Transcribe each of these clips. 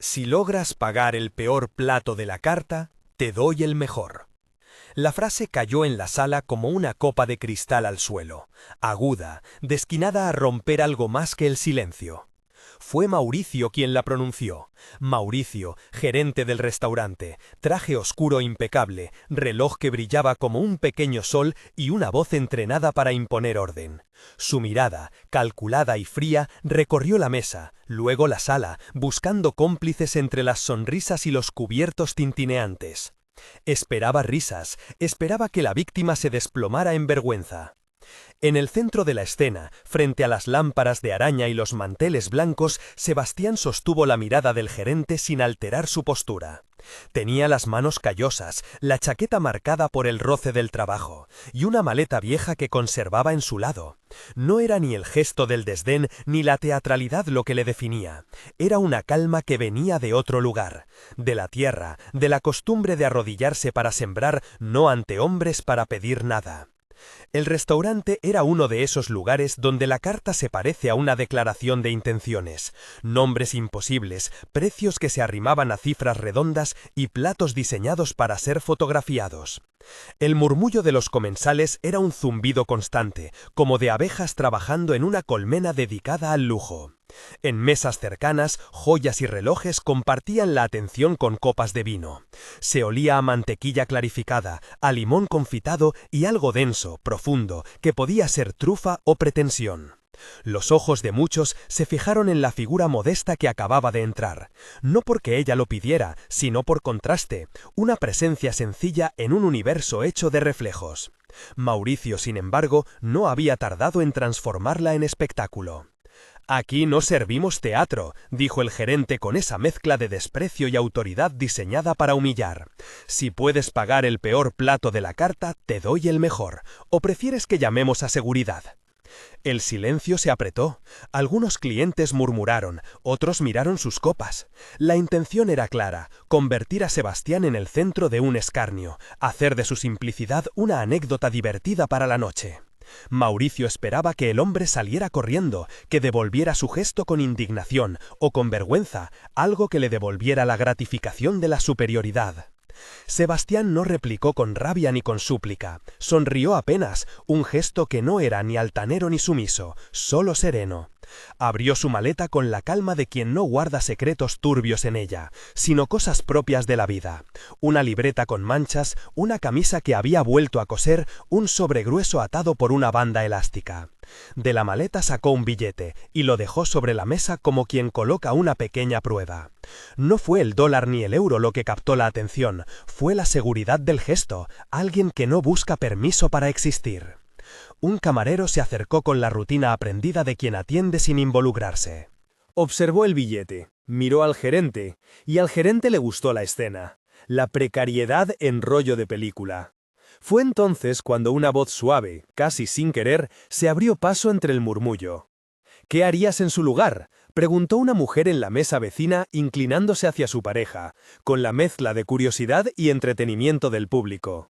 Si logras pagar el peor plato de la carta, te doy el mejor. La frase cayó en la sala como una copa de cristal al suelo, aguda, destinada a romper algo más que el silencio. Fue Mauricio quien la pronunció. Mauricio, gerente del restaurante, traje oscuro impecable, reloj que brillaba como un pequeño sol y una voz entrenada para imponer orden. Su mirada, calculada y fría, recorrió la mesa, luego la sala, buscando cómplices entre las sonrisas y los cubiertos tintineantes. Esperaba risas, esperaba que la víctima se desplomara en vergüenza. En el centro de la escena, frente a las lámparas de araña y los manteles blancos, Sebastián sostuvo la mirada del gerente sin alterar su postura. Tenía las manos callosas, la chaqueta marcada por el roce del trabajo, y una maleta vieja que conservaba en su lado. No era ni el gesto del desdén ni la teatralidad lo que le definía. Era una calma que venía de otro lugar, de la tierra, de la costumbre de arrodillarse para sembrar, no ante hombres para pedir nada. El restaurante era uno de esos lugares donde la carta se parece a una declaración de intenciones, nombres imposibles, precios que se arrimaban a cifras redondas y platos diseñados para ser fotografiados. El murmullo de los comensales era un zumbido constante, como de abejas trabajando en una colmena dedicada al lujo. En mesas cercanas, joyas y relojes compartían la atención con copas de vino. Se olía a mantequilla clarificada, a limón confitado y algo denso, profundo, que podía ser trufa o pretensión. Los ojos de muchos se fijaron en la figura modesta que acababa de entrar, no porque ella lo pidiera, sino por contraste, una presencia sencilla en un universo hecho de reflejos. Mauricio, sin embargo, no había tardado en transformarla en espectáculo. «Aquí no servimos teatro», dijo el gerente con esa mezcla de desprecio y autoridad diseñada para humillar. «Si puedes pagar el peor plato de la carta, te doy el mejor. ¿O prefieres que llamemos a seguridad?» El silencio se apretó. Algunos clientes murmuraron, otros miraron sus copas. La intención era clara, convertir a Sebastián en el centro de un escarnio, hacer de su simplicidad una anécdota divertida para la noche. Mauricio esperaba que el hombre saliera corriendo, que devolviera su gesto con indignación o con vergüenza, algo que le devolviera la gratificación de la superioridad. Sebastián no replicó con rabia ni con súplica, sonrió apenas, un gesto que no era ni altanero ni sumiso, solo sereno. Abrió su maleta con la calma de quien no guarda secretos turbios en ella, sino cosas propias de la vida. Una libreta con manchas, una camisa que había vuelto a coser, un sobre grueso atado por una banda elástica. De la maleta sacó un billete y lo dejó sobre la mesa como quien coloca una pequeña prueba. No fue el dólar ni el euro lo que captó la atención, fue la seguridad del gesto, alguien que no busca permiso para existir. Un camarero se acercó con la rutina aprendida de quien atiende sin involucrarse. Observó el billete, miró al gerente, y al gerente le gustó la escena. La precariedad en rollo de película. Fue entonces cuando una voz suave, casi sin querer, se abrió paso entre el murmullo. «¿Qué harías en su lugar?», preguntó una mujer en la mesa vecina inclinándose hacia su pareja, con la mezcla de curiosidad y entretenimiento del público.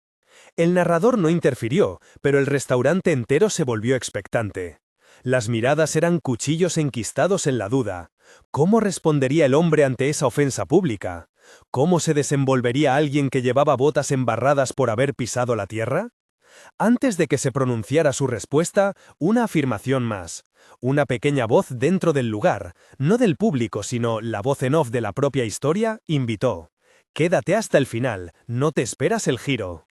El narrador no interfirió, pero el restaurante entero se volvió expectante. Las miradas eran cuchillos enquistados en la duda. ¿Cómo respondería el hombre ante esa ofensa pública? ¿Cómo se desenvolvería alguien que llevaba botas embarradas por haber pisado la tierra? Antes de que se pronunciara su respuesta, una afirmación más. Una pequeña voz dentro del lugar, no del público, sino la voz en off de la propia historia, invitó. «Quédate hasta el final, no te esperas el giro».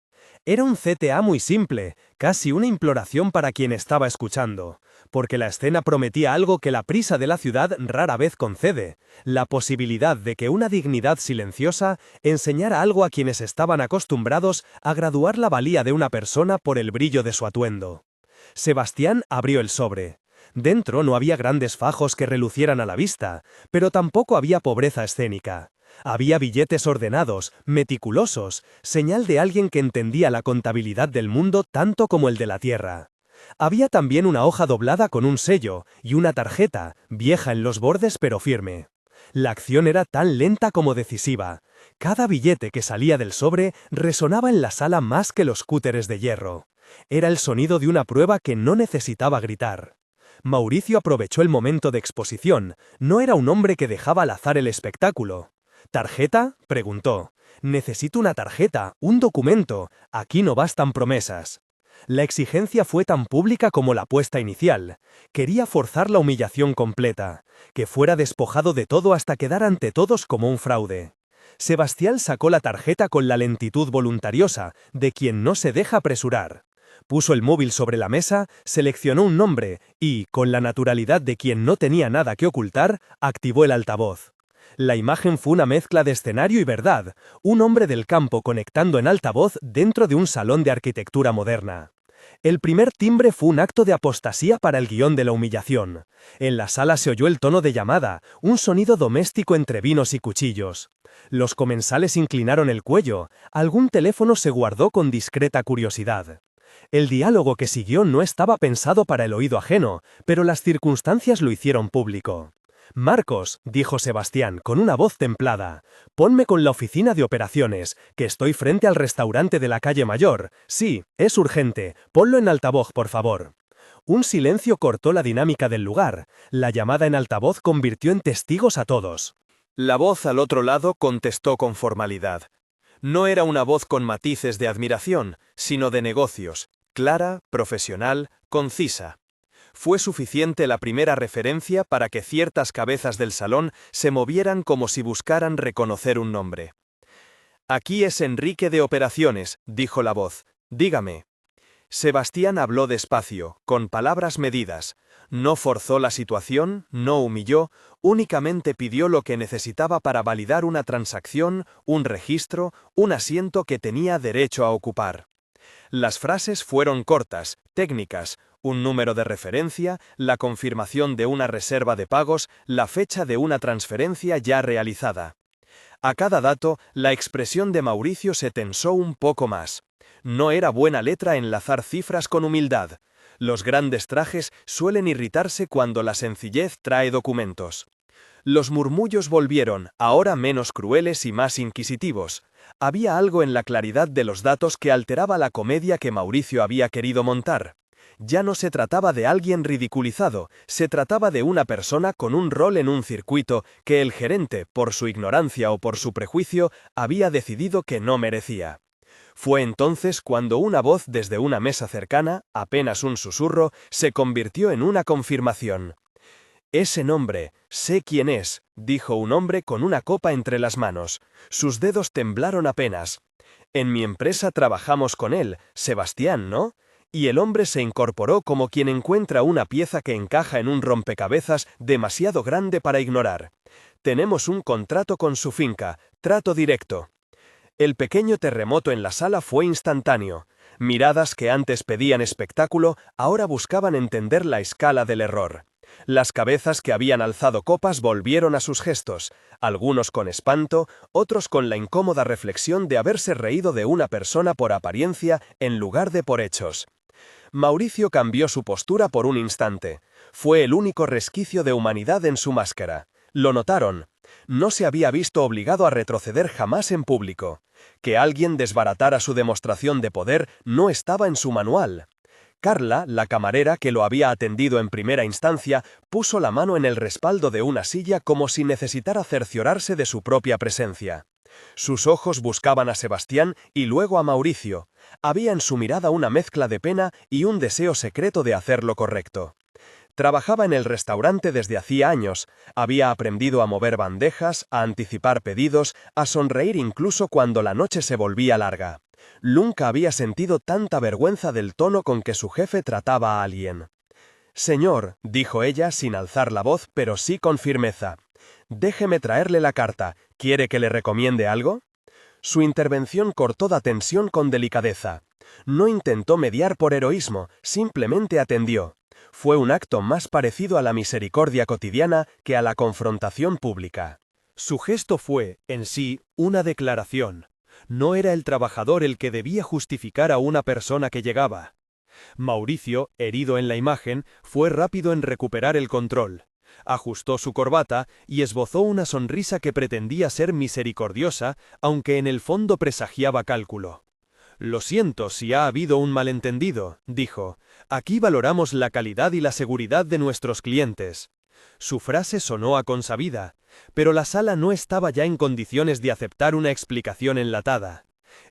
Era un CTA muy simple, casi una imploración para quien estaba escuchando, porque la escena prometía algo que la prisa de la ciudad rara vez concede, la posibilidad de que una dignidad silenciosa enseñara algo a quienes estaban acostumbrados a graduar la valía de una persona por el brillo de su atuendo. Sebastián abrió el sobre. Dentro no había grandes fajos que relucieran a la vista, pero tampoco había pobreza escénica. Había billetes ordenados, meticulosos, señal de alguien que entendía la contabilidad del mundo tanto como el de la tierra. Había también una hoja doblada con un sello y una tarjeta, vieja en los bordes pero firme. La acción era tan lenta como decisiva. Cada billete que salía del sobre resonaba en la sala más que los cúteres de hierro. Era el sonido de una prueba que no necesitaba gritar. Mauricio aprovechó el momento de exposición. No era un hombre que dejaba al azar el espectáculo. ¿Tarjeta?, preguntó. Necesito una tarjeta, un documento. Aquí no bastan promesas. La exigencia fue tan pública como la apuesta inicial. Quería forzar la humillación completa, que fuera despojado de todo hasta quedar ante todos como un fraude. Sebastián sacó la tarjeta con la lentitud voluntariosa de quien no se deja apresurar. Puso el móvil sobre la mesa, seleccionó un nombre y, con la naturalidad de quien no tenía nada que ocultar, activó el altavoz. La imagen fue una mezcla de escenario y verdad, un hombre del campo conectando en altavoz dentro de un salón de arquitectura moderna. El primer timbre fue un acto de apostasía para el guión de la humillación. En la sala se oyó el tono de llamada, un sonido doméstico entre vinos y cuchillos. Los comensales inclinaron el cuello, algún teléfono se guardó con discreta curiosidad. El diálogo que siguió no estaba pensado para el oído ajeno, pero las circunstancias lo hicieron público. «Marcos», dijo Sebastián con una voz templada, «ponme con la oficina de operaciones, que estoy frente al restaurante de la calle Mayor. Sí, es urgente, ponlo en altavoz, por favor». Un silencio cortó la dinámica del lugar. La llamada en altavoz convirtió en testigos a todos. La voz al otro lado contestó con formalidad. No era una voz con matices de admiración, sino de negocios, clara, profesional, concisa. Fue suficiente la primera referencia para que ciertas cabezas del salón se movieran como si buscaran reconocer un nombre. «Aquí es Enrique de Operaciones», dijo la voz. «Dígame». Sebastián habló despacio, con palabras medidas. No forzó la situación, no humilló, únicamente pidió lo que necesitaba para validar una transacción, un registro, un asiento que tenía derecho a ocupar. Las frases fueron cortas, técnicas, un número de referencia, la confirmación de una reserva de pagos, la fecha de una transferencia ya realizada. A cada dato, la expresión de Mauricio se tensó un poco más. No era buena letra enlazar cifras con humildad. Los grandes trajes suelen irritarse cuando la sencillez trae documentos. Los murmullos volvieron, ahora menos crueles y más inquisitivos. Había algo en la claridad de los datos que alteraba la comedia que Mauricio había querido montar. Ya no se trataba de alguien ridiculizado, se trataba de una persona con un rol en un circuito que el gerente, por su ignorancia o por su prejuicio, había decidido que no merecía. Fue entonces cuando una voz desde una mesa cercana, apenas un susurro, se convirtió en una confirmación. «Ese nombre, sé quién es», dijo un hombre con una copa entre las manos. Sus dedos temblaron apenas. «En mi empresa trabajamos con él, Sebastián, ¿no?». Y el hombre se incorporó como quien encuentra una pieza que encaja en un rompecabezas demasiado grande para ignorar. «Tenemos un contrato con su finca, trato directo». El pequeño terremoto en la sala fue instantáneo. Miradas que antes pedían espectáculo, ahora buscaban entender la escala del error. Las cabezas que habían alzado copas volvieron a sus gestos, algunos con espanto, otros con la incómoda reflexión de haberse reído de una persona por apariencia en lugar de por hechos. Mauricio cambió su postura por un instante. Fue el único resquicio de humanidad en su máscara. Lo notaron. No se había visto obligado a retroceder jamás en público. Que alguien desbaratara su demostración de poder no estaba en su manual. Carla, la camarera que lo había atendido en primera instancia, puso la mano en el respaldo de una silla como si necesitara cerciorarse de su propia presencia. Sus ojos buscaban a Sebastián y luego a Mauricio. Había en su mirada una mezcla de pena y un deseo secreto de hacer lo correcto. Trabajaba en el restaurante desde hacía años, había aprendido a mover bandejas, a anticipar pedidos, a sonreír incluso cuando la noche se volvía larga. Nunca había sentido tanta vergüenza del tono con que su jefe trataba a alguien. «Señor», dijo ella sin alzar la voz, pero sí con firmeza, «déjeme traerle la carta. ¿Quiere que le recomiende algo?». Su intervención cortó la tensión con delicadeza. No intentó mediar por heroísmo, simplemente atendió. Fue un acto más parecido a la misericordia cotidiana que a la confrontación pública. Su gesto fue, en sí, una declaración. No era el trabajador el que debía justificar a una persona que llegaba. Mauricio, herido en la imagen, fue rápido en recuperar el control. Ajustó su corbata y esbozó una sonrisa que pretendía ser misericordiosa, aunque en el fondo presagiaba cálculo. Lo siento si ha habido un malentendido, dijo. Aquí valoramos la calidad y la seguridad de nuestros clientes. Su frase sonó a consabida, pero la sala no estaba ya en condiciones de aceptar una explicación enlatada.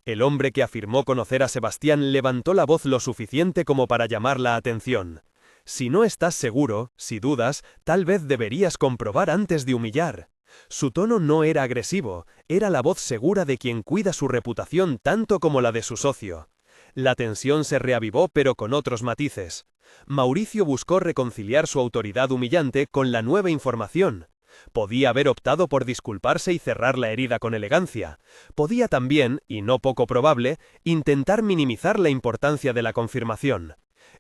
El hombre que afirmó conocer a Sebastián levantó la voz lo suficiente como para llamar la atención. Si no estás seguro, si dudas, tal vez deberías comprobar antes de humillar. Su tono no era agresivo, era la voz segura de quien cuida su reputación tanto como la de su socio. La tensión se reavivó pero con otros matices. Mauricio buscó reconciliar su autoridad humillante con la nueva información. Podía haber optado por disculparse y cerrar la herida con elegancia. Podía también, y no poco probable, intentar minimizar la importancia de la confirmación.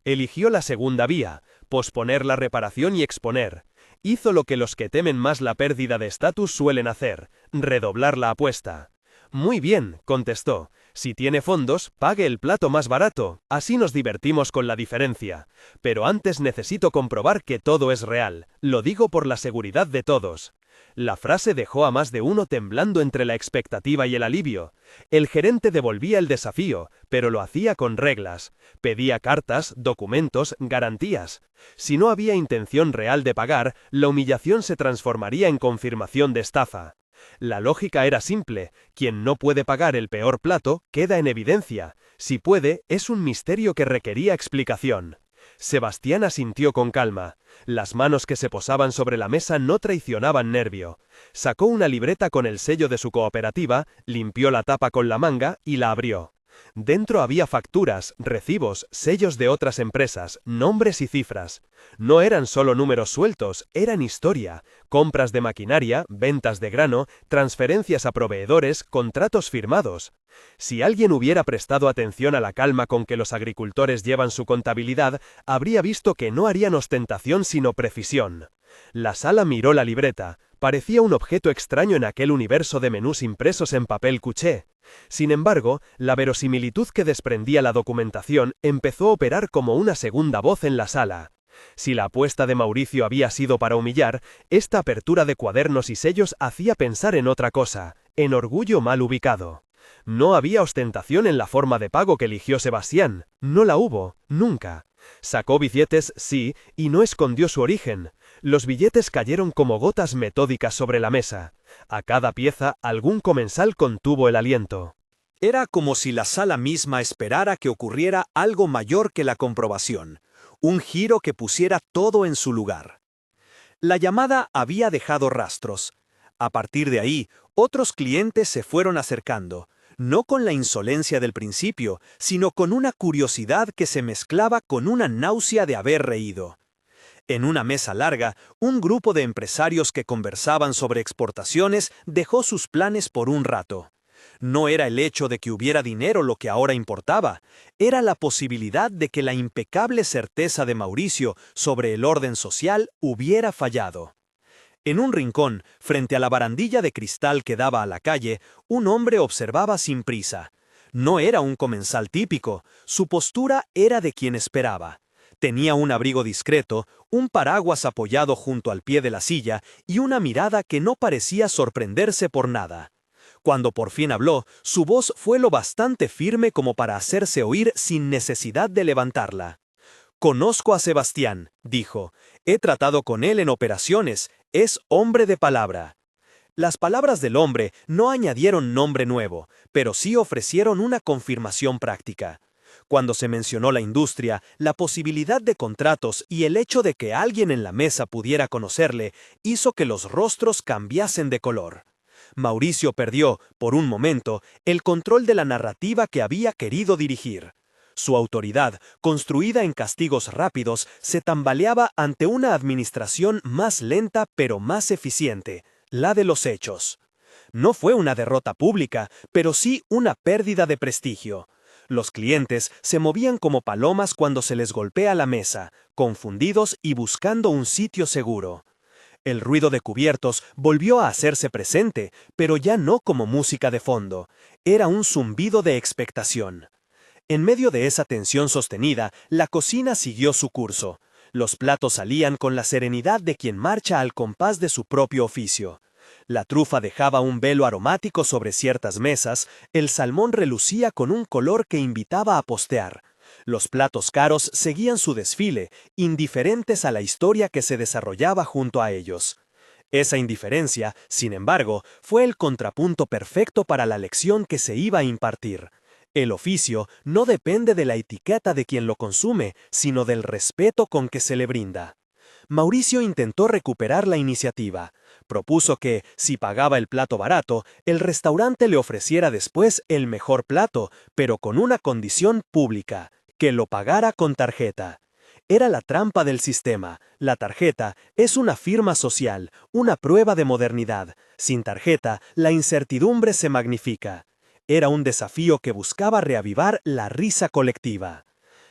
Eligió la segunda vía, posponer la reparación y exponer. Hizo lo que los que temen más la pérdida de estatus suelen hacer, redoblar la apuesta. Muy bien, contestó. Si tiene fondos, pague el plato más barato, así nos divertimos con la diferencia. Pero antes necesito comprobar que todo es real, lo digo por la seguridad de todos. La frase dejó a más de uno temblando entre la expectativa y el alivio. El gerente devolvía el desafío, pero lo hacía con reglas. Pedía cartas, documentos, garantías. Si no había intención real de pagar, la humillación se transformaría en confirmación de estafa. La lógica era simple, quien no puede pagar el peor plato queda en evidencia, si puede, es un misterio que requería explicación. Sebastián asintió con calma, las manos que se posaban sobre la mesa no traicionaban nervio. Sacó una libreta con el sello de su cooperativa, limpió la tapa con la manga y la abrió. Dentro había facturas, recibos, sellos de otras empresas, nombres y cifras. No eran solo números sueltos, eran historia, compras de maquinaria, ventas de grano, transferencias a proveedores, contratos firmados. Si alguien hubiera prestado atención a la calma con que los agricultores llevan su contabilidad, habría visto que no harían ostentación sino precisión. La sala miró la libreta. Parecía un objeto extraño en aquel universo de menús impresos en papel cuché. Sin embargo, la verosimilitud que desprendía la documentación empezó a operar como una segunda voz en la sala. Si la apuesta de Mauricio había sido para humillar, esta apertura de cuadernos y sellos hacía pensar en otra cosa, en orgullo mal ubicado. No había ostentación en la forma de pago que eligió Sebastián, no la hubo, nunca. Sacó billetes, sí, y no escondió su origen. Los billetes cayeron como gotas metódicas sobre la mesa. A cada pieza, algún comensal contuvo el aliento. Era como si la sala misma esperara que ocurriera algo mayor que la comprobación, un giro que pusiera todo en su lugar. La llamada había dejado rastros. A partir de ahí, otros clientes se fueron acercando, no con la insolencia del principio, sino con una curiosidad que se mezclaba con una náusea de haber reído. En una mesa larga, un grupo de empresarios que conversaban sobre exportaciones dejó sus planes por un rato. No era el hecho de que hubiera dinero lo que ahora importaba, era la posibilidad de que la impecable certeza de Mauricio sobre el orden social hubiera fallado. En un rincón, frente a la barandilla de cristal que daba a la calle, un hombre observaba sin prisa. No era un comensal típico, su postura era de quien esperaba. Tenía un abrigo discreto, un paraguas apoyado junto al pie de la silla y una mirada que no parecía sorprenderse por nada. Cuando por fin habló, su voz fue lo bastante firme como para hacerse oír sin necesidad de levantarla. «Conozco a Sebastián», dijo. «He tratado con él en operaciones, es hombre de palabra». Las palabras del hombre no añadieron nombre nuevo, pero sí ofrecieron una confirmación práctica. Cuando se mencionó la industria, la posibilidad de contratos y el hecho de que alguien en la mesa pudiera conocerle, hizo que los rostros cambiasen de color. Mauricio perdió, por un momento, el control de la narrativa que había querido dirigir. Su autoridad, construida en castigos rápidos, se tambaleaba ante una administración más lenta pero más eficiente, la de los hechos. No fue una derrota pública, pero sí una pérdida de prestigio. Los clientes se movían como palomas cuando se les golpea la mesa, confundidos y buscando un sitio seguro. El ruido de cubiertos volvió a hacerse presente, pero ya no como música de fondo. Era un zumbido de expectación. En medio de esa tensión sostenida, la cocina siguió su curso. Los platos salían con la serenidad de quien marcha al compás de su propio oficio. La trufa dejaba un velo aromático sobre ciertas mesas, el salmón relucía con un color que invitaba a postear. Los platos caros seguían su desfile, indiferentes a la historia que se desarrollaba junto a ellos. Esa indiferencia, sin embargo, fue el contrapunto perfecto para la lección que se iba a impartir. El oficio no depende de la etiqueta de quien lo consume, sino del respeto con que se le brinda. Mauricio intentó recuperar la iniciativa. Propuso que, si pagaba el plato barato, el restaurante le ofreciera después el mejor plato, pero con una condición pública, que lo pagara con tarjeta. Era la trampa del sistema. La tarjeta es una firma social, una prueba de modernidad. Sin tarjeta, la incertidumbre se magnifica. Era un desafío que buscaba reavivar la risa colectiva.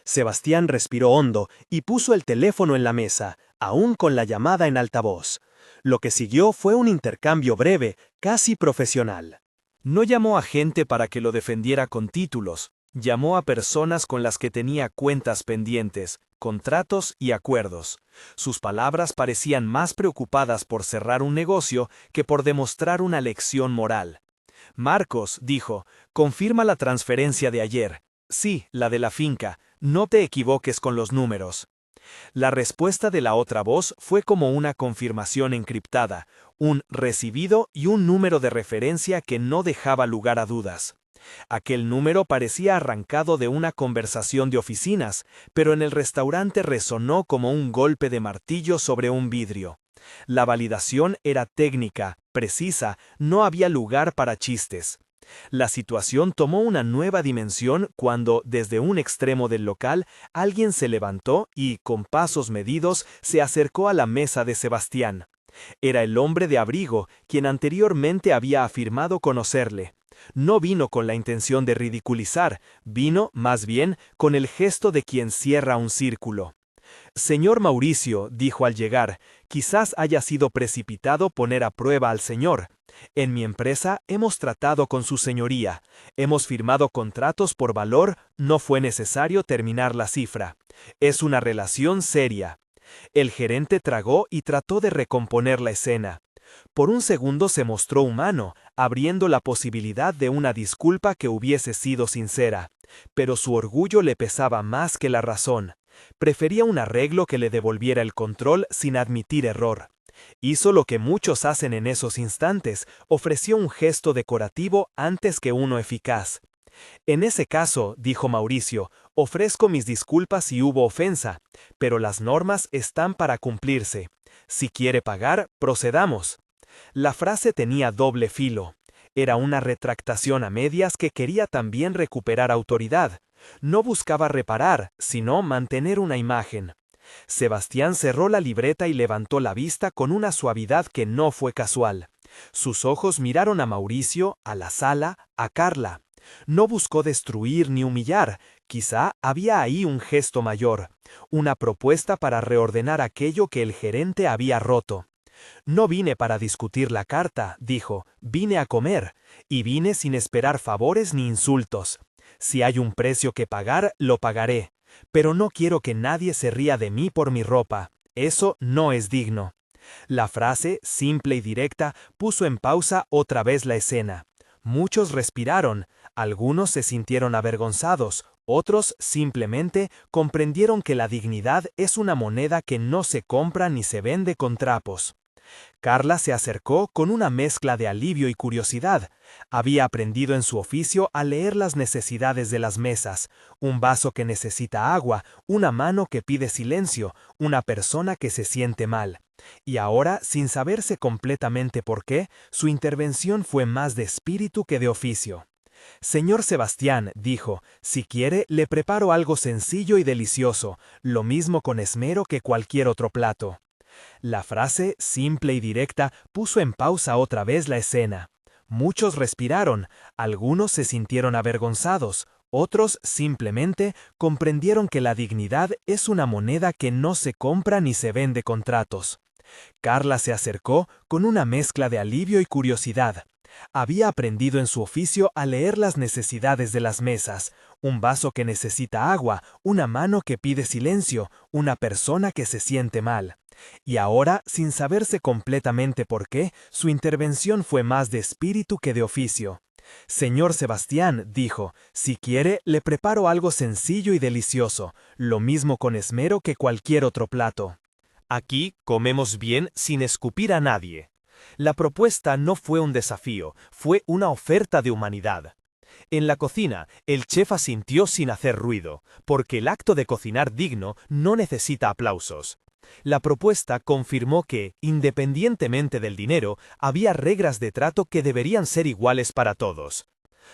Sebastián respiró hondo y puso el teléfono en la mesa, aún con la llamada en altavoz. Lo que siguió fue un intercambio breve, casi profesional. No llamó a gente para que lo defendiera con títulos, llamó a personas con las que tenía cuentas pendientes, contratos y acuerdos. Sus palabras parecían más preocupadas por cerrar un negocio que por demostrar una lección moral. Marcos, dijo, confirma la transferencia de ayer. Sí, la de la finca, no te equivoques con los números. La respuesta de la otra voz fue como una confirmación encriptada, un recibido y un número de referencia que no dejaba lugar a dudas. Aquel número parecía arrancado de una conversación de oficinas, pero en el restaurante resonó como un golpe de martillo sobre un vidrio. La validación era técnica, precisa, no había lugar para chistes. La situación tomó una nueva dimensión cuando, desde un extremo del local, alguien se levantó y, con pasos medidos, se acercó a la mesa de Sebastián. Era el hombre de abrigo, quien anteriormente había afirmado conocerle. No vino con la intención de ridiculizar, vino, más bien, con el gesto de quien cierra un círculo. Señor Mauricio, dijo al llegar, quizás haya sido precipitado poner a prueba al señor. En mi empresa hemos tratado con su señoría, hemos firmado contratos por valor, no fue necesario terminar la cifra. Es una relación seria. El gerente tragó y trató de recomponer la escena. Por un segundo se mostró humano, abriendo la posibilidad de una disculpa que hubiese sido sincera, pero su orgullo le pesaba más que la razón. Prefería un arreglo que le devolviera el control sin admitir error. Hizo lo que muchos hacen en esos instantes, ofreció un gesto decorativo antes que uno eficaz. En ese caso, dijo Mauricio, ofrezco mis disculpas si hubo ofensa, pero las normas están para cumplirse. Si quiere pagar, procedamos. La frase tenía doble filo. Era una retractación a medias que quería también recuperar autoridad. No buscaba reparar, sino mantener una imagen. Sebastián cerró la libreta y levantó la vista con una suavidad que no fue casual. Sus ojos miraron a Mauricio, a la sala, a Carla. No buscó destruir ni humillar, quizá había ahí un gesto mayor, una propuesta para reordenar aquello que el gerente había roto. No vine para discutir la carta, dijo, vine a comer, y vine sin esperar favores ni insultos. Si hay un precio que pagar, lo pagaré, pero no quiero que nadie se ría de mí por mi ropa, eso no es digno. La frase, simple y directa, puso en pausa otra vez la escena. Muchos respiraron, algunos se sintieron avergonzados, otros simplemente comprendieron que la dignidad es una moneda que no se compra ni se vende con trapos. Carla se acercó con una mezcla de alivio y curiosidad. Había aprendido en su oficio a leer las necesidades de las mesas, un vaso que necesita agua, una mano que pide silencio, una persona que se siente mal. Y ahora, sin saberse completamente por qué, su intervención fue más de espíritu que de oficio. Señor Sebastián, dijo, si quiere, le preparo algo sencillo y delicioso, lo mismo con esmero que cualquier otro plato. La frase, simple y directa, puso en pausa otra vez la escena. Muchos respiraron, algunos se sintieron avergonzados, otros simplemente comprendieron que la dignidad es una moneda que no se compra ni se vende con tratos. Carla se acercó con una mezcla de alivio y curiosidad. Había aprendido en su oficio a leer las necesidades de las mesas, un vaso que necesita agua, una mano que pide silencio, una persona que se siente mal. Y ahora, sin saberse completamente por qué, su intervención fue más de espíritu que de oficio. Señor Sebastián, dijo, si quiere, le preparo algo sencillo y delicioso, lo mismo con esmero que cualquier otro plato. Aquí comemos bien sin escupir a nadie. La propuesta no fue un desafío, fue una oferta de humanidad. En la cocina, el chef asintió sin hacer ruido, porque el acto de cocinar digno no necesita aplausos. La propuesta confirmó que, independientemente del dinero, había reglas de trato que deberían ser iguales para todos.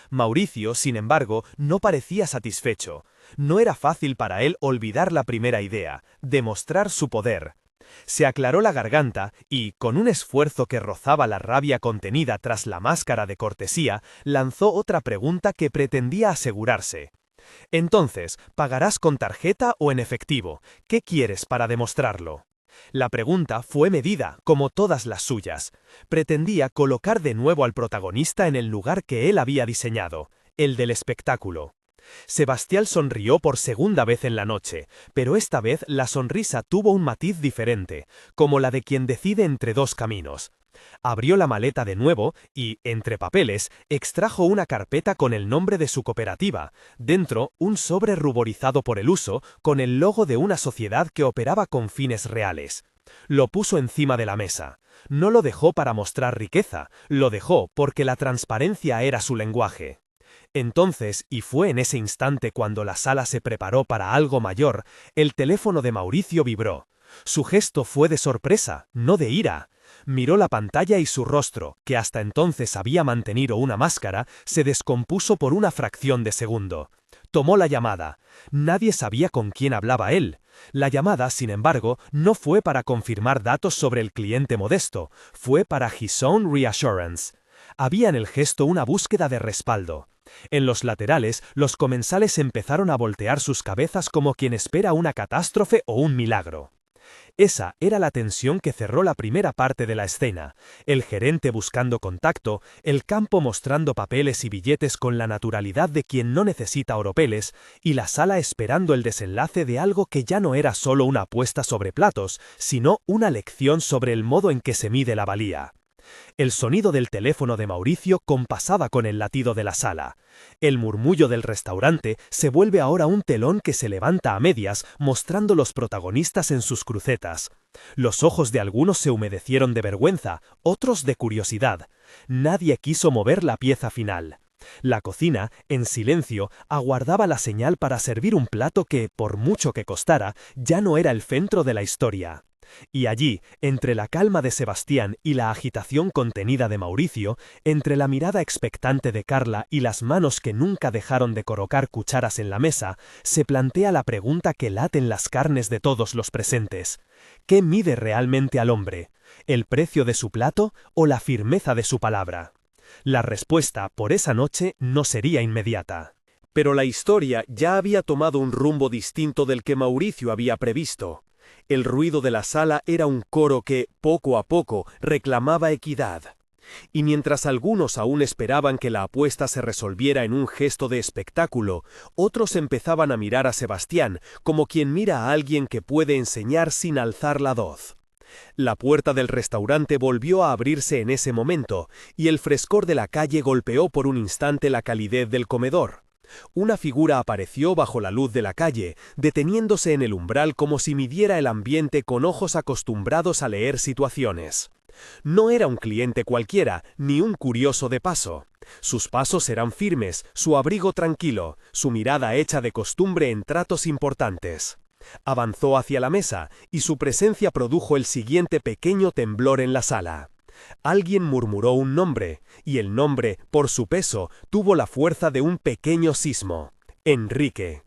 Mauricio, sin embargo, no parecía satisfecho. No era fácil para él olvidar la primera idea, demostrar su poder. Se aclaró la garganta y, con un esfuerzo que rozaba la rabia contenida tras la máscara de cortesía, lanzó otra pregunta que pretendía asegurarse. Entonces, ¿pagarás con tarjeta o en efectivo? ¿Qué quieres para demostrarlo? La pregunta fue medida, como todas las suyas. Pretendía colocar de nuevo al protagonista en el lugar que él había diseñado, el del espectáculo. Sebastián sonrió por segunda vez en la noche, pero esta vez la sonrisa tuvo un matiz diferente, como la de quien decide entre dos caminos. Abrió la maleta de nuevo y, entre papeles, extrajo una carpeta con el nombre de su cooperativa, dentro un sobre ruborizado por el uso con el logo de una sociedad que operaba con fines reales. Lo puso encima de la mesa. No lo dejó para mostrar riqueza, lo dejó porque la transparencia era su lenguaje. Entonces, y fue en ese instante cuando la sala se preparó para algo mayor, el teléfono de Mauricio vibró. Su gesto fue de sorpresa, no de ira. Miró la pantalla y su rostro, que hasta entonces había mantenido una máscara, se descompuso por una fracción de segundo. Tomó la llamada. Nadie sabía con quién hablaba él. La llamada, sin embargo, no fue para confirmar datos sobre el cliente modesto, fue para His Own Reassurance. Había en el gesto una búsqueda de respaldo. En los laterales, los comensales empezaron a voltear sus cabezas como quien espera una catástrofe o un milagro. Esa era la tensión que cerró la primera parte de la escena, el gerente buscando contacto, el campo mostrando papeles y billetes con la naturalidad de quien no necesita oropeles, y la sala esperando el desenlace de algo que ya no era solo una apuesta sobre platos, sino una lección sobre el modo en que se mide la valía. El sonido del teléfono de Mauricio compasaba con el latido de la sala. El murmullo del restaurante se vuelve ahora un telón que se levanta a medias, mostrando los protagonistas en sus crucetas. Los ojos de algunos se humedecieron de vergüenza, otros de curiosidad. Nadie quiso mover la pieza final. La cocina, en silencio, aguardaba la señal para servir un plato que, por mucho que costara, ya no era el centro de la historia. Y allí, entre la calma de Sebastián y la agitación contenida de Mauricio, entre la mirada expectante de Carla y las manos que nunca dejaron de colocar cucharas en la mesa, se plantea la pregunta que late en las carnes de todos los presentes. ¿Qué mide realmente al hombre? ¿El precio de su plato o la firmeza de su palabra? La respuesta, por esa noche, no sería inmediata. Pero la historia ya había tomado un rumbo distinto del que Mauricio había previsto. El ruido de la sala era un coro que, poco a poco, reclamaba equidad. Y mientras algunos aún esperaban que la apuesta se resolviera en un gesto de espectáculo, otros empezaban a mirar a Sebastián como quien mira a alguien que puede enseñar sin alzar la voz. La puerta del restaurante volvió a abrirse en ese momento, y el frescor de la calle golpeó por un instante la calidez del comedor. Una figura apareció bajo la luz de la calle, deteniéndose en el umbral como si midiera el ambiente con ojos acostumbrados a leer situaciones. No era un cliente cualquiera, ni un curioso de paso. Sus pasos eran firmes, su abrigo tranquilo, su mirada hecha de costumbre en tratos importantes. Avanzó hacia la mesa, y su presencia produjo el siguiente pequeño temblor en la sala. Alguien murmuró un nombre, y el nombre, por su peso, tuvo la fuerza de un pequeño sismo. Enrique.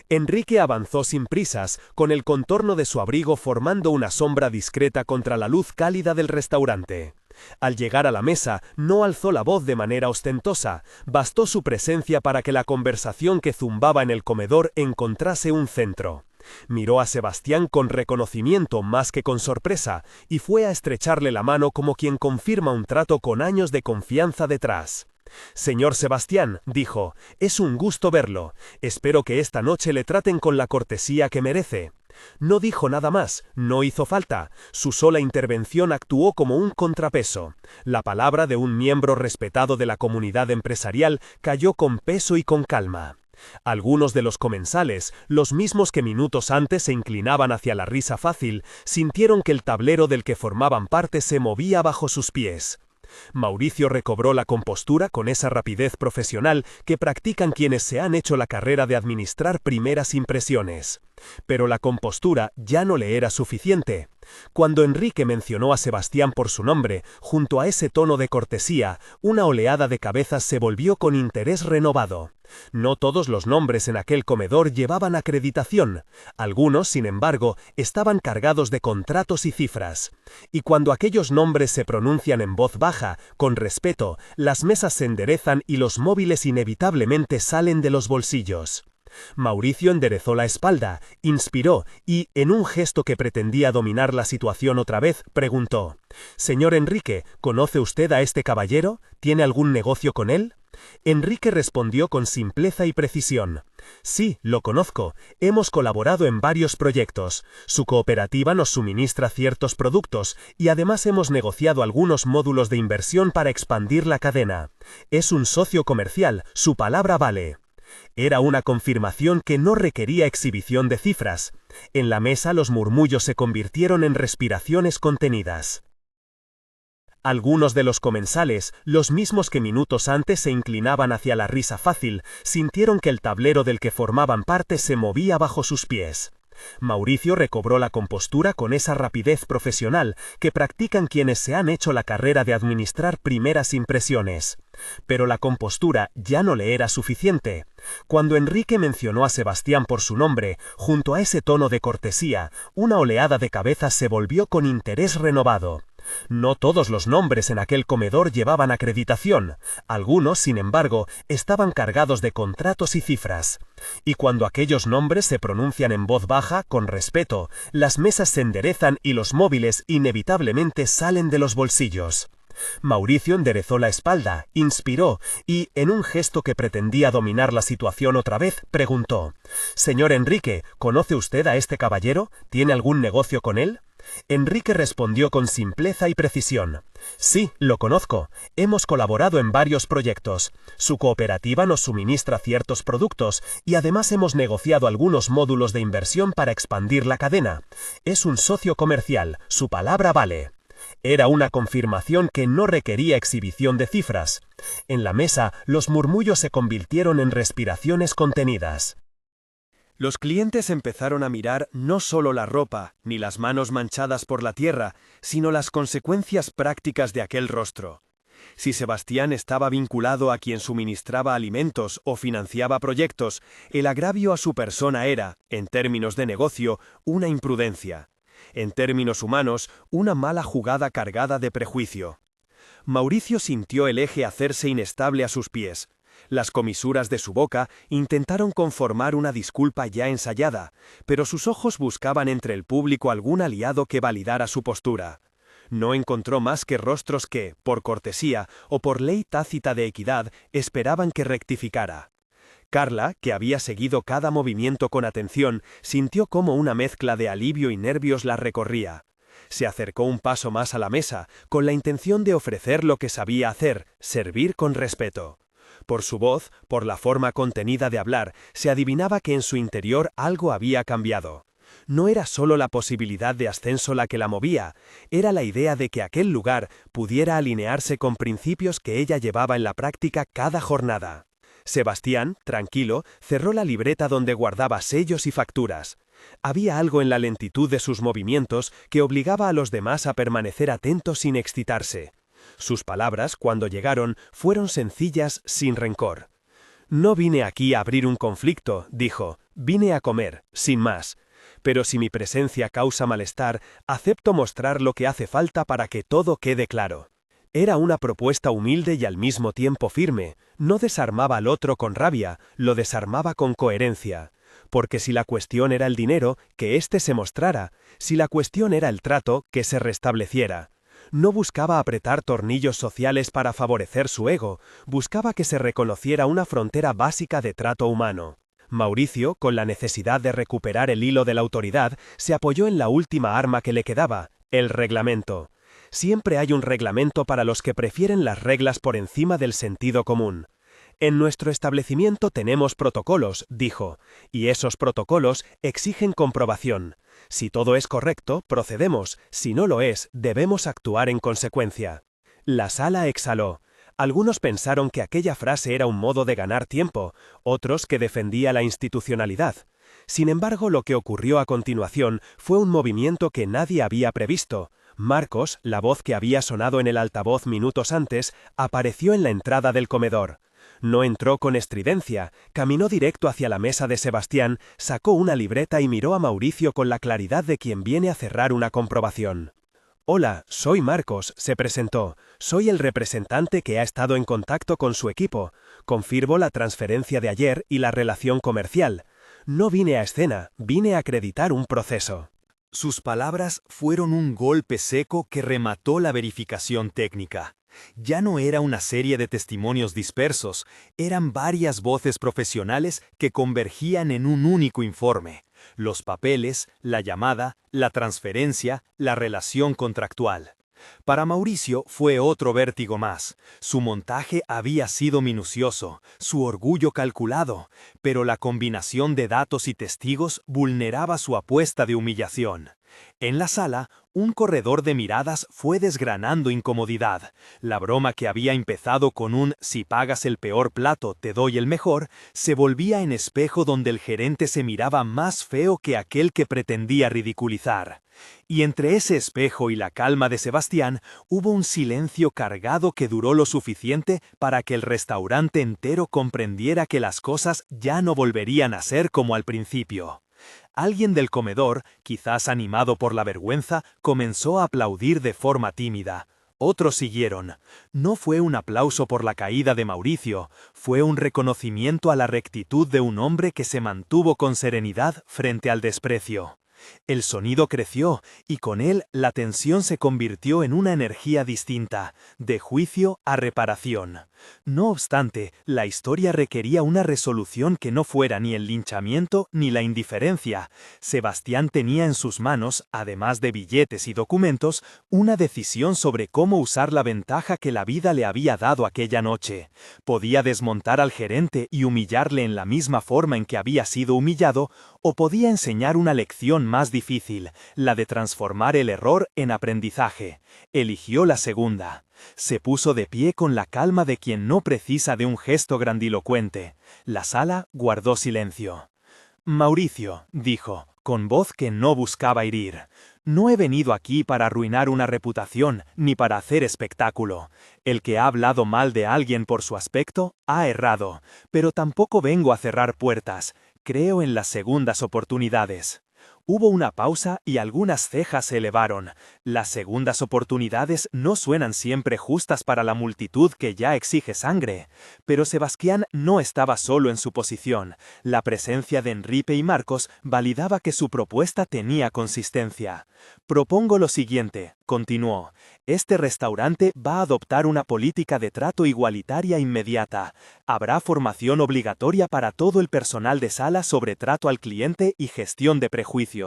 Enrique avanzó sin prisas, con el contorno de su abrigo formando una sombra discreta contra la luz cálida del restaurante. Al llegar a la mesa, no alzó la voz de manera ostentosa, bastó su presencia para que la conversación que zumbaba en el comedor encontrase un centro. Miró a Sebastián con reconocimiento más que con sorpresa, y fue a estrecharle la mano como quien confirma un trato con años de confianza detrás. «Señor Sebastián», dijo, «es un gusto verlo. Espero que esta noche le traten con la cortesía que merece. No dijo nada más, no hizo falta. Su sola intervención actuó como un contrapeso. La palabra de un miembro respetado de la comunidad empresarial cayó con peso y con calma. Algunos de los comensales, los mismos que minutos antes se inclinaban hacia la risa fácil, sintieron que el tablero del que formaban parte se movía bajo sus pies. Mauricio recobró la compostura con esa rapidez profesional que practican quienes se han hecho la carrera de administrar primeras impresiones. Pero la compostura ya no le era suficiente. Cuando Enrique mencionó a Sebastián por su nombre, junto a ese tono de cortesía, una oleada de cabezas se volvió con interés renovado. No todos los nombres en aquel comedor llevaban acreditación. Algunos, sin embargo, estaban cargados de contratos y cifras. Y cuando aquellos nombres se pronuncian en voz baja, con respeto, las mesas se enderezan y los móviles inevitablemente salen de los bolsillos. Mauricio enderezó la espalda, inspiró y, en un gesto que pretendía dominar la situación otra vez, preguntó: «Señor Enrique, ¿conoce usted a este caballero? ¿Tiene algún negocio con él?» Enrique respondió con simpleza y precisión: «Sí, lo conozco. Hemos colaborado en varios proyectos. Su cooperativa nos suministra ciertos productos y además hemos negociado algunos módulos de inversión para expandir la cadena. Es un socio comercial, su palabra vale». Era una confirmación que no requería exhibición de cifras. En la mesa los murmullos se convirtieron en respiraciones contenidas. Algunos de los comensales, los mismos que minutos antes se inclinaban hacia la risa fácil, sintieron que el tablero del que formaban parte se movía bajo sus pies. Mauricio recobró la compostura con esa rapidez profesional que practican quienes se han hecho la carrera de administrar primeras impresiones. Pero la compostura ya no le era suficiente. Cuando Enrique mencionó a Sebastián por su nombre, junto a ese tono de cortesía, una oleada de cabezas se volvió con interés renovado. No todos los nombres en aquel comedor llevaban acreditación. Algunos, sin embargo, estaban cargados de contratos y cifras. Y cuando aquellos nombres se pronuncian en voz baja, con respeto, las mesas se enderezan y los móviles inevitablemente salen de los bolsillos. Mauricio enderezó la espalda, inspiró y, en un gesto que pretendía dominar la situación otra vez, preguntó: «Señor Enrique, ¿conoce usted a este caballero? ¿Tiene algún negocio con él?» Enrique respondió con simpleza y precisión: «Sí, lo conozco. Hemos colaborado en varios proyectos. Su cooperativa nos suministra ciertos productos y además hemos negociado algunos módulos de inversión para expandir la cadena. Es un socio comercial, su palabra vale». Era una confirmación que no requería exhibición de cifras. En la mesa, los murmullos se convirtieron en respiraciones contenidas. Los clientes empezaron a mirar no solo la ropa, ni las manos manchadas por la tierra, sino las consecuencias prácticas de aquel rostro. Si Sebastián estaba vinculado a quien suministraba alimentos o financiaba proyectos, el agravio a su persona era, en términos de negocio, una imprudencia. En términos humanos, una mala jugada cargada de prejuicio. Mauricio sintió el eje hacerse inestable a sus pies. Las comisuras de su boca intentaron conformar una disculpa ya ensayada, pero sus ojos buscaban entre el público algún aliado que validara su postura. No encontró más que rostros que, por cortesía o por ley tácita de equidad, esperaban que rectificara. Carla, que había seguido cada movimiento con atención, sintió cómo una mezcla de alivio y nervios la recorría. Se acercó un paso más a la mesa, con la intención de ofrecer lo que sabía hacer, servir con respeto. Por su voz, por la forma contenida de hablar, se adivinaba que en su interior algo había cambiado. No era solo la posibilidad de ascenso la que la movía, era la idea de que aquel lugar pudiera alinearse con principios que ella llevaba en la práctica cada jornada. Sebastián, tranquilo, cerró la libreta donde guardaba sellos y facturas. Había algo en la lentitud de sus movimientos que obligaba a los demás a permanecer atentos sin excitarse. Sus palabras, cuando llegaron, fueron sencillas, sin rencor. «No vine aquí a abrir un conflicto», dijo, «vine a comer, sin más. Pero si mi presencia causa malestar, acepto mostrar lo que hace falta para que todo quede claro». Era una propuesta humilde y al mismo tiempo firme. No desarmaba al otro con rabia, lo desarmaba con coherencia. Porque si la cuestión era el dinero, que éste se mostrara. Si la cuestión era el trato, que se restableciera. No buscaba apretar tornillos sociales para favorecer su ego, buscaba que se reconociera una frontera básica de trato humano. Mauricio, con la necesidad de recuperar el hilo de la autoridad, se apoyó en la última arma que le quedaba, el reglamento. Siempre hay un reglamento para los que prefieren las reglas por encima del sentido común. En nuestro establecimiento tenemos protocolos, dijo, y esos protocolos exigen comprobación. Si todo es correcto, procedemos, si no lo es, debemos actuar en consecuencia. La sala exhaló. Algunos pensaron que aquella frase era un modo de ganar tiempo, otros que defendía la institucionalidad. Sin embargo, lo que ocurrió a continuación fue un movimiento que nadie había previsto. Marcos, la voz que había sonado en el altavoz minutos antes, apareció en la entrada del comedor. No entró con estridencia, caminó directo hacia la mesa de Sebastián, sacó una libreta y miró a Mauricio con la claridad de quien viene a cerrar una comprobación. «Hola, soy Marcos», se presentó. «Soy el representante que ha estado en contacto con su equipo. Confirmo la transferencia de ayer y la relación comercial. No vine a escena, vine a acreditar un proceso». Sus palabras fueron un golpe seco que remató la verificación técnica. Ya no era una serie de testimonios dispersos, eran varias voces profesionales que convergían en un único informe. Los papeles, la llamada, la transferencia, la relación contractual. Para Mauricio fue otro vértigo más. Su montaje había sido minucioso, su orgullo calculado, pero la combinación de datos y testigos vulneraba su apuesta de humillación. En la sala, un corredor de miradas fue desgranando incomodidad. La broma que había empezado con un «si pagas el peor plato, te doy el mejor», se volvía en espejo donde el gerente se miraba más feo que aquel que pretendía ridiculizar. Y entre ese espejo y la calma de Sebastián, hubo un silencio cargado que duró lo suficiente para que el restaurante entero comprendiera que las cosas ya no volverían a ser como al principio. Alguien del comedor, quizás animado por la vergüenza, comenzó a aplaudir de forma tímida. Otros siguieron. No fue un aplauso por la caída de Mauricio, fue un reconocimiento a la rectitud de un hombre que se mantuvo con serenidad frente al desprecio. El sonido creció, y con él la tensión se convirtió en una energía distinta, de juicio a reparación. No obstante, la historia requería una resolución que no fuera ni el linchamiento ni la indiferencia. Sebastián tenía en sus manos, además de billetes y documentos, una decisión sobre cómo usar la ventaja que la vida le había dado aquella noche. Podía desmontar al gerente y humillarle en la misma forma en que había sido humillado, o podía enseñar una lección más difícil, la de transformar el error en aprendizaje. Eligió la segunda. Se puso de pie con la calma de quien no precisa de un gesto grandilocuente. La sala guardó silencio. «Mauricio», dijo, con voz que no buscaba herir, «no he venido aquí para arruinar una reputación ni para hacer espectáculo. El que ha hablado mal de alguien por su aspecto ha errado, pero tampoco vengo a cerrar puertas. Creo en las segundas oportunidades». Hubo una pausa y algunas cejas se elevaron. Las segundas oportunidades no suenan siempre justas para la multitud que ya exige sangre. Pero Sebastián no estaba solo en su posición. La presencia de Enrique y Marcos validaba que su propuesta tenía consistencia. «Propongo lo siguiente», continuó. «Este restaurante va a adoptar una política de trato igualitaria inmediata. Habrá formación obligatoria para todo el personal de sala sobre trato al cliente y gestión de prejuicios.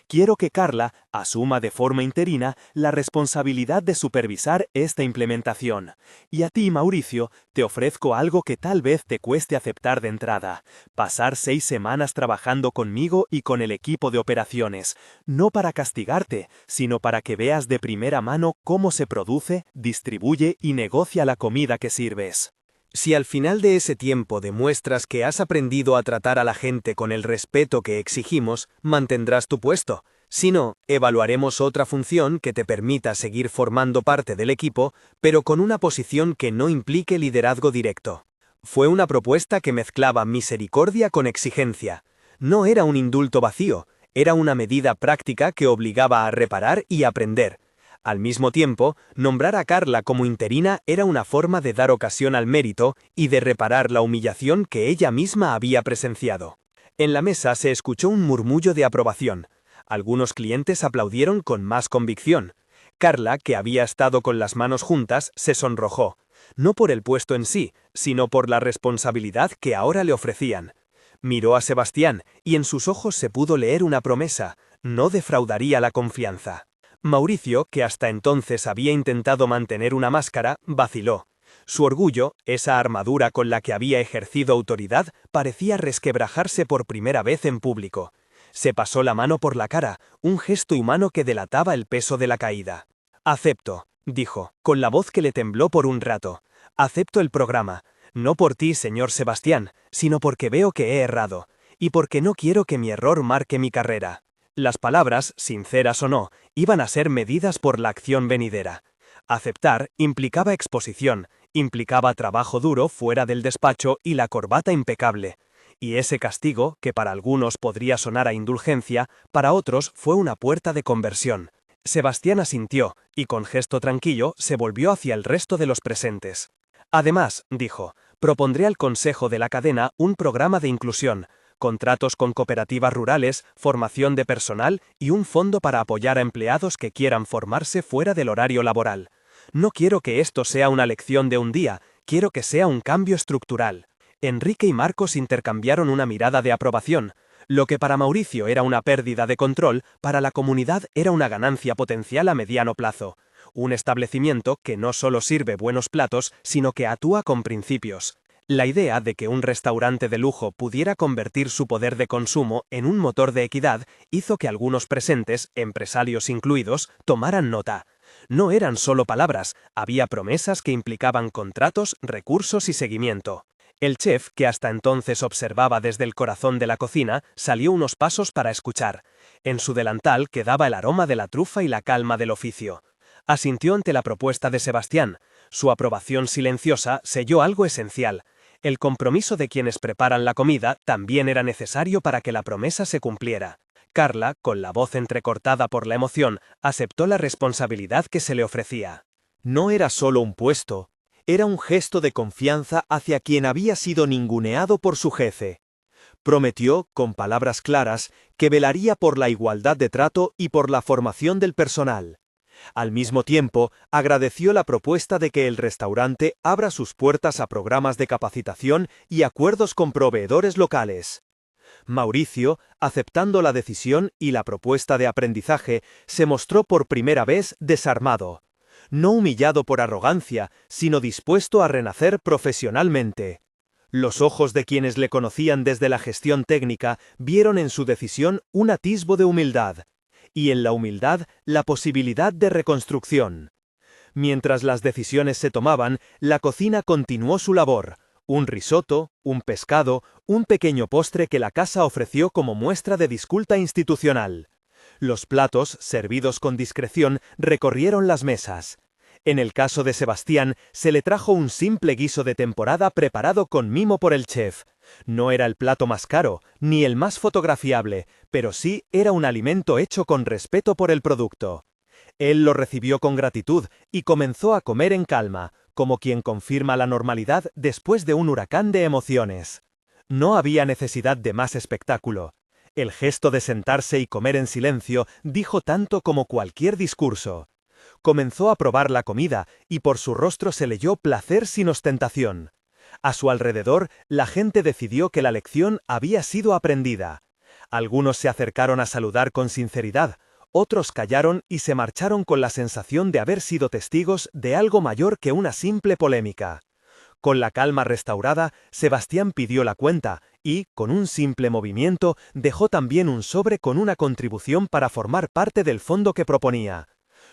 Quiero que Carla asuma de forma interina la responsabilidad de supervisar esta implementación. Y a ti, Mauricio, te ofrezco algo que tal vez te cueste aceptar de entrada. Pasar 6 semanas trabajando conmigo y con el equipo de operaciones. No para castigarte, sino para que veas de primera mano cómo se produce, distribuye y negocia la comida que sirves. Si al final de ese tiempo demuestras que has aprendido a tratar a la gente con el respeto que exigimos, mantendrás tu puesto. Si no, evaluaremos otra función que te permita seguir formando parte del equipo, pero con una posición que no implique liderazgo directo. Fue una propuesta que mezclaba misericordia con exigencia. No era un indulto vacío, era una medida práctica que obligaba a reparar y aprender. Al mismo tiempo, nombrar a Carla como interina era una forma de dar ocasión al mérito y de reparar la humillación que ella misma había presenciado. En la mesa se escuchó un murmullo de aprobación. Algunos clientes aplaudieron con más convicción. Carla, que había estado con las manos juntas, se sonrojó. No por el puesto en sí, sino por la responsabilidad que ahora le ofrecían. Miró a Sebastián, y en sus ojos se pudo leer una promesa: no defraudaría la confianza. Mauricio, que hasta entonces había intentado mantener una máscara, vaciló. Su orgullo, esa armadura con la que había ejercido autoridad, parecía resquebrajarse por primera vez en público. Se pasó la mano por la cara, un gesto humano que delataba el peso de la caída. «Acepto», dijo, con la voz que le tembló por un rato. «Acepto el programa. No por ti, señor Sebastián, sino porque veo que he errado, y porque no quiero que mi error marque mi carrera». Las palabras, sinceras o no, iban a ser medidas por la acción venidera. Aceptar implicaba exposición, implicaba trabajo duro fuera del despacho y la corbata impecable. Y ese castigo, que para algunos podría sonar a indulgencia, para otros fue una puerta de conversión. Sebastián asintió, y con gesto tranquilo se volvió hacia el resto de los presentes. Además, dijo, propondré al Consejo de la cadena un programa de inclusión, contratos con cooperativas rurales, formación de personal y un fondo para apoyar a empleados que quieran formarse fuera del horario laboral. No quiero que esto sea una lección de un día, quiero que sea un cambio estructural. Enrique y Marcos intercambiaron una mirada de aprobación. Lo que para Mauricio era una pérdida de control, para la comunidad era una ganancia potencial a mediano plazo. Un establecimiento que no solo sirve buenos platos, sino que actúa con principios. La idea de que un restaurante de lujo pudiera convertir su poder de consumo en un motor de equidad hizo que algunos presentes, empresarios incluidos, tomaran nota. No eran solo palabras, había promesas que implicaban contratos, recursos y seguimiento. El chef, que hasta entonces observaba desde el corazón de la cocina, salió unos pasos para escuchar. En su delantal quedaba el aroma de la trufa y la calma del oficio. Asintió ante la propuesta de Sebastián. Su aprobación silenciosa selló algo esencial. El compromiso de quienes preparan la comida también era necesario para que la promesa se cumpliera. Carla, con la voz entrecortada por la emoción, aceptó la responsabilidad que se le ofrecía. No era solo un puesto, era un gesto de confianza hacia quien había sido ninguneado por su jefe. Prometió, con palabras claras, que velaría por la igualdad de trato y por la formación del personal. Al mismo tiempo, agradeció la propuesta de que el restaurante abra sus puertas a programas de capacitación y acuerdos con proveedores locales. Mauricio, aceptando la decisión y la propuesta de aprendizaje, se mostró por primera vez desarmado. No humillado por arrogancia, sino dispuesto a renacer profesionalmente. Los ojos de quienes le conocían desde la gestión técnica vieron en su decisión un atisbo de humildad. Y en la humildad la posibilidad de reconstrucción. Mientras las decisiones se tomaban, la cocina continuó su labor. Un risotto, un pescado, un pequeño postre que la casa ofreció como muestra de disculpa institucional. Los platos, servidos con discreción, recorrieron las mesas. En el caso de Sebastián, se le trajo un simple guiso de temporada preparado con mimo por el chef. No era el plato más caro, ni el más fotografiable, pero sí era un alimento hecho con respeto por el producto. Él lo recibió con gratitud y comenzó a comer en calma, como quien confirma la normalidad después de un huracán de emociones. No había necesidad de más espectáculo. El gesto de sentarse y comer en silencio dijo tanto como cualquier discurso. Comenzó a probar la comida y por su rostro se leyó placer sin ostentación. A su alrededor, la gente decidió que la lección había sido aprendida. Algunos se acercaron a saludar con sinceridad, otros callaron y se marcharon con la sensación de haber sido testigos de algo mayor que una simple polémica. Con la calma restaurada, Sebastián pidió la cuenta y, con un simple movimiento, dejó también un sobre con una contribución para formar parte del fondo que proponía.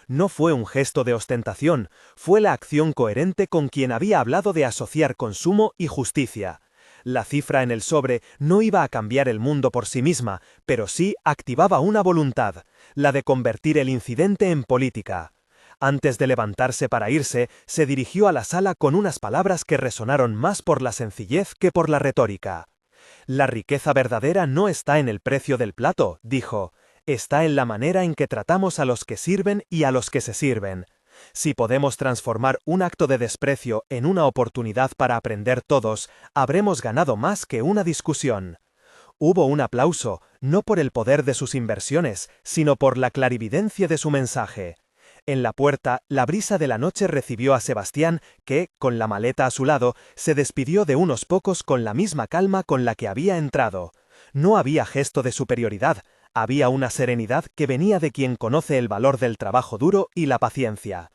No fue un gesto de ostentación, fue la acción coherente con quien había hablado de asociar consumo y justicia. La cifra en el sobre no iba a cambiar el mundo por sí misma, pero sí activaba una voluntad, la de convertir el incidente en política. Antes de levantarse para irse, se dirigió a la sala con unas palabras que resonaron más por la sencillez que por la retórica. La riqueza verdadera no está en el precio del plato, dijo. Está en la manera en que tratamos a los que sirven y a los que se sirven. Si podemos transformar un acto de desprecio en una oportunidad para aprender todos, habremos ganado más que una discusión. Hubo un aplauso, no por el poder de sus inversiones, sino por la clarividencia de su mensaje. En la puerta, la brisa de la noche recibió a Sebastián, que, con la maleta a su lado, se despidió de unos pocos con la misma calma con la que había entrado. No había gesto de superioridad, había una serenidad que venía de quien conoce el valor del trabajo duro y la paciencia.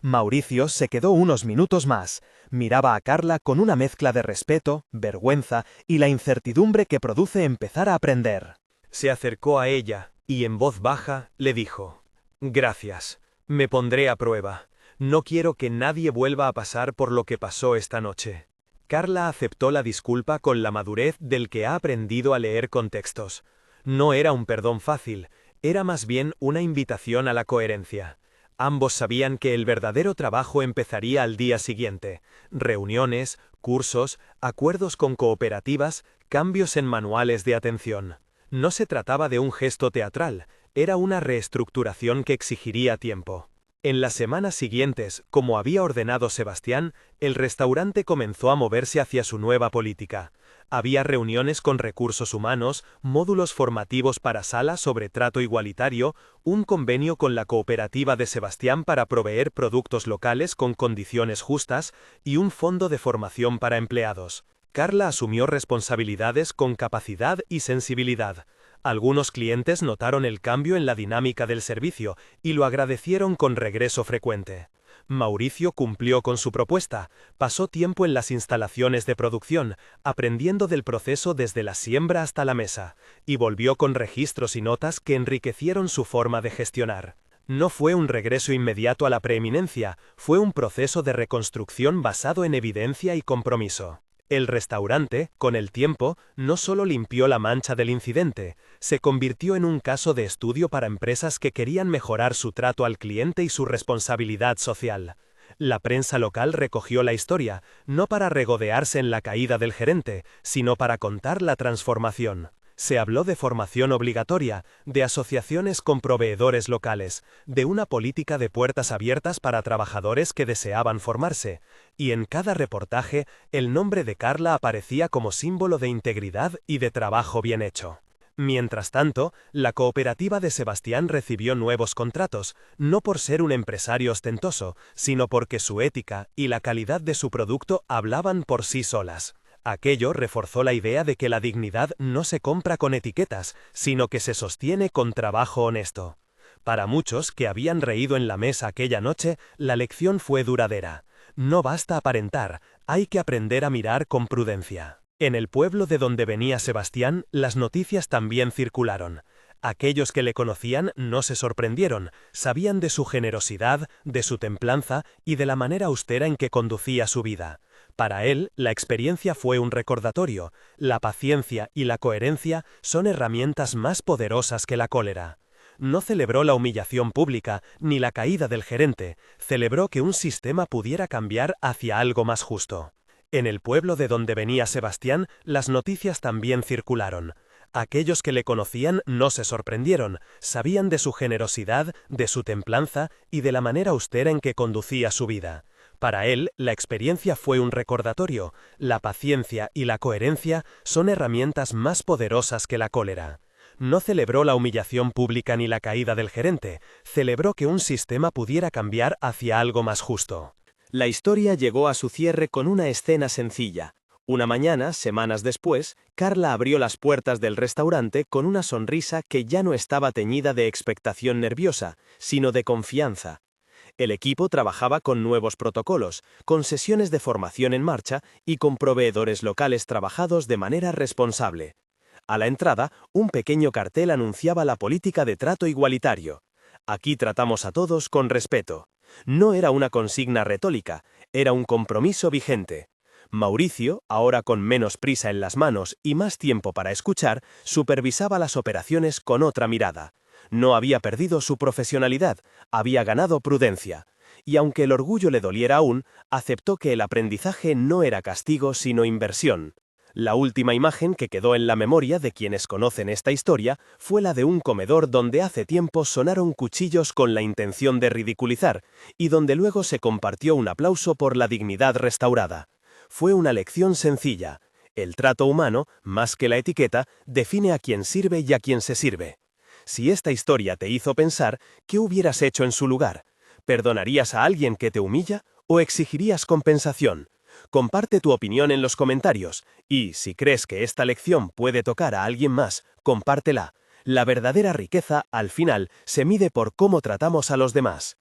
Mauricio se quedó unos minutos más, miraba a Carla con una mezcla de respeto, vergüenza y la incertidumbre que produce empezar a aprender. Se acercó a ella y en voz baja le dijo: «Gracias, me pondré a prueba. No quiero que nadie vuelva a pasar por lo que pasó esta noche». Carla aceptó la disculpa con la madurez del que ha aprendido a leer contextos. No era un perdón fácil, era más bien una invitación a la coherencia. Ambos sabían que el verdadero trabajo empezaría al día siguiente: reuniones, cursos, acuerdos con cooperativas, cambios en manuales de atención. No se trataba de un gesto teatral, era una reestructuración que exigiría tiempo. En las semanas siguientes, como había ordenado Sebastián, el restaurante comenzó a moverse hacia su nueva política. Había reuniones con recursos humanos, módulos formativos para salas sobre trato igualitario, un convenio con la cooperativa de Sebastián para proveer productos locales con condiciones justas y un fondo de formación para empleados. Carla asumió responsabilidades con capacidad y sensibilidad. Algunos clientes notaron el cambio en la dinámica del servicio y lo agradecieron con regreso frecuente. Mauricio cumplió con su propuesta, pasó tiempo en las instalaciones de producción, aprendiendo del proceso desde la siembra hasta la mesa, y volvió con registros y notas que enriquecieron su forma de gestionar. No fue un regreso inmediato a la preeminencia, fue un proceso de reconstrucción basado en evidencia y compromiso. El restaurante, con el tiempo, no solo limpió la mancha del incidente, se convirtió en un caso de estudio para empresas que querían mejorar su trato al cliente y su responsabilidad social. La prensa local recogió la historia, no para regodearse en la caída del gerente, sino para contar la transformación. Se habló de formación obligatoria, de asociaciones con proveedores locales, de una política de puertas abiertas para trabajadores que deseaban formarse, y en cada reportaje el nombre de Carla aparecía como símbolo de integridad y de trabajo bien hecho. Mientras tanto, la cooperativa de Sebastián recibió nuevos contratos, no por ser un empresario ostentoso, sino porque su ética y la calidad de su producto hablaban por sí solas. Aquello reforzó la idea de que la dignidad no se compra con etiquetas, sino que se sostiene con trabajo honesto. Para muchos que habían reído en la mesa aquella noche, la lección fue duradera. No basta aparentar, hay que aprender a mirar con prudencia. En el pueblo de donde venía Sebastián, las noticias también circularon. Aquellos que le conocían no se sorprendieron, sabían de su generosidad, de su templanza y de la manera austera en que conducía su vida. Para él, la experiencia fue un recordatorio: la paciencia y la coherencia son herramientas más poderosas que la cólera. No celebró la humillación pública ni la caída del gerente, celebró que un sistema pudiera cambiar hacia algo más justo. En el pueblo de donde venía Sebastián, las noticias también circularon. Aquellos que le conocían no se sorprendieron, sabían de su generosidad, de su templanza y de la manera austera en que conducía su vida. Para él, la experiencia fue un recordatorio: la paciencia y la coherencia son herramientas más poderosas que la cólera. No celebró la humillación pública ni la caída del gerente, celebró que un sistema pudiera cambiar hacia algo más justo. La historia llegó a su cierre con una escena sencilla. Una mañana, semanas después, Carla abrió las puertas del restaurante con una sonrisa que ya no estaba teñida de expectación nerviosa, sino de confianza. El equipo trabajaba con nuevos protocolos, con sesiones de formación en marcha y con proveedores locales trabajados de manera responsable. A la entrada, un pequeño cartel anunciaba la política de trato igualitario. Aquí tratamos a todos con respeto. No era una consigna retórica, era un compromiso vigente. Mauricio, ahora con menos prisa en las manos y más tiempo para escuchar, supervisaba las operaciones con otra mirada. No había perdido su profesionalidad, había ganado prudencia. Y aunque el orgullo le doliera aún, aceptó que el aprendizaje no era castigo sino inversión. La última imagen que quedó en la memoria de quienes conocen esta historia fue la de un comedor donde hace tiempo sonaron cuchillos con la intención de ridiculizar, y donde luego se compartió un aplauso por la dignidad restaurada. Fue una lección sencilla: el trato humano, más que la etiqueta, define a quien sirve y a quien se sirve. Si esta historia te hizo pensar, ¿qué hubieras hecho en su lugar? ¿Perdonarías a alguien que te humilla o exigirías compensación? Comparte tu opinión en los comentarios y, si crees que esta lección puede tocar a alguien más, compártela. La verdadera riqueza, al final, se mide por cómo tratamos a los demás.